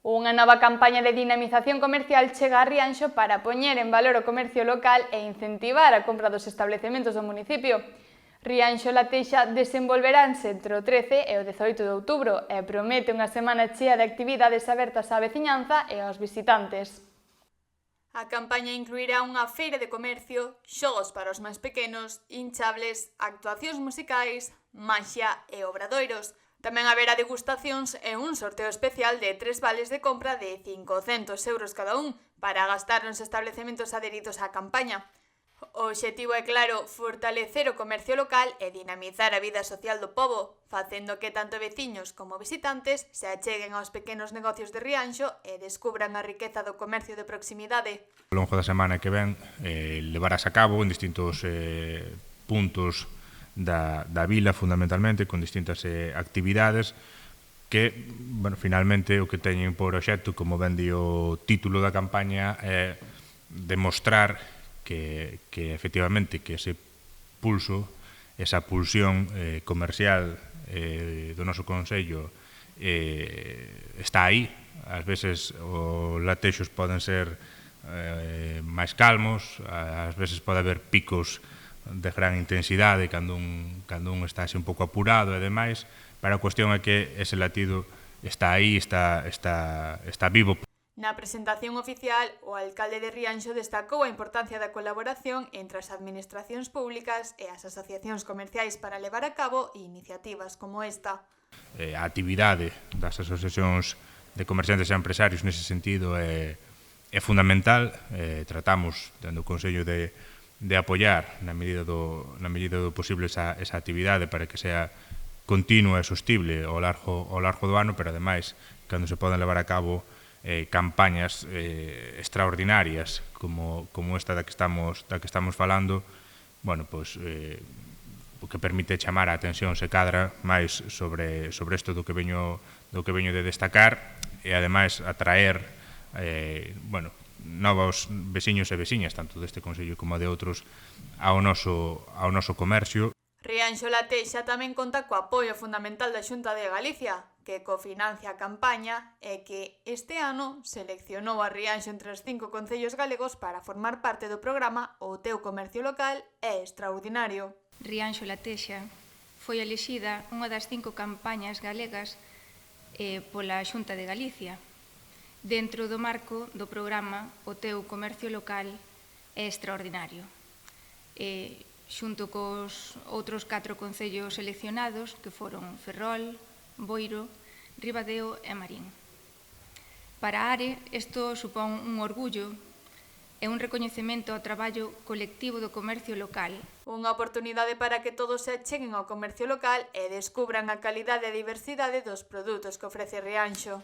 Unha nova campaña de dinamización comercial chega a Rianxo para poñer en valor o comercio local e incentivar a compra dos establecementos do municipio. Rianxo La Teixa desenvolveránse entre o 13 e o 18 de outubro e promete unha semana chea de actividades abertas á veciñanza e aos visitantes. A campaña incluirá unha feira de comercio, xogos para os máis pequenos, hinchables, actuacións musicais, maxia e obradoiros. Tamén haberá degustacións e un sorteo especial de 3 vales de compra de 500 euros cada un para gastar nos establecementos adheridos á campaña. O obxectivo é claro, fortalecer o comercio local e dinamizar a vida social do pobo, facendo que tanto veciños como visitantes se acheguen aos pequenos negocios de Rianxo e descubran a riqueza do comercio de proximidade. Ao longo da semana que ven levarás a cabo en distintos puntos da vila, fundamentalmente, con distintas actividades que, bueno, finalmente o que teñen por obxecto, como ben di o título da campaña, é demostrar que efectivamente que ese pulso, esa pulsión comercial do noso Concello está aí. Ás veces os latexos poden ser máis calmos, ás veces pode haber picos de gran intensidade cando un está un pouco apurado e demais, pero a cuestión é que ese latido está aí, está vivo. Na presentación oficial, o alcalde de Rianxo destacou a importancia da colaboración entre as administracións públicas e as asociacións comerciais para levar a cabo iniciativas como esta. A actividade das asociacións de comerciantes e empresarios nese sentido é fundamental. Tratamos, dentro do Consello, de apoiar na medida do posible esa actividade para que sea continua e sostible ao largo do ano, pero ademais, cando se poden levar a cabo campañas extraordinarias como esta da que estamos falando, bueno, pois o que permite chamar a atención se cadra máis sobre isto do que veño de destacar e ademais atraer bueno, novos veciños e veciñas, tanto deste Concello como de outros, ao noso comercio. Rianxo La Teixa tamén conta co apoio fundamental da Xunta de Galicia, que cofinancia a campaña e que este ano seleccionou a Rianxo entre os 5 concellos galegos para formar parte do programa O teu comercio local é extraordinario. Rianxo La Teixa foi elixida unha das 5 campañas galegas pola Xunta de Galicia, dentro do marco do programa O teu comercio local é extraordinario. Xunto cos outros 4 concellos seleccionados, que foron Ferrol, Boiro, Ribadeo e Marín. Para a ARE, isto supón un orgullo e un recoñecemento ao traballo colectivo do comercio local. Unha oportunidade para que todos se acheguen ao comercio local e descubran a calidade e diversidade dos produtos que ofrece Rianxo.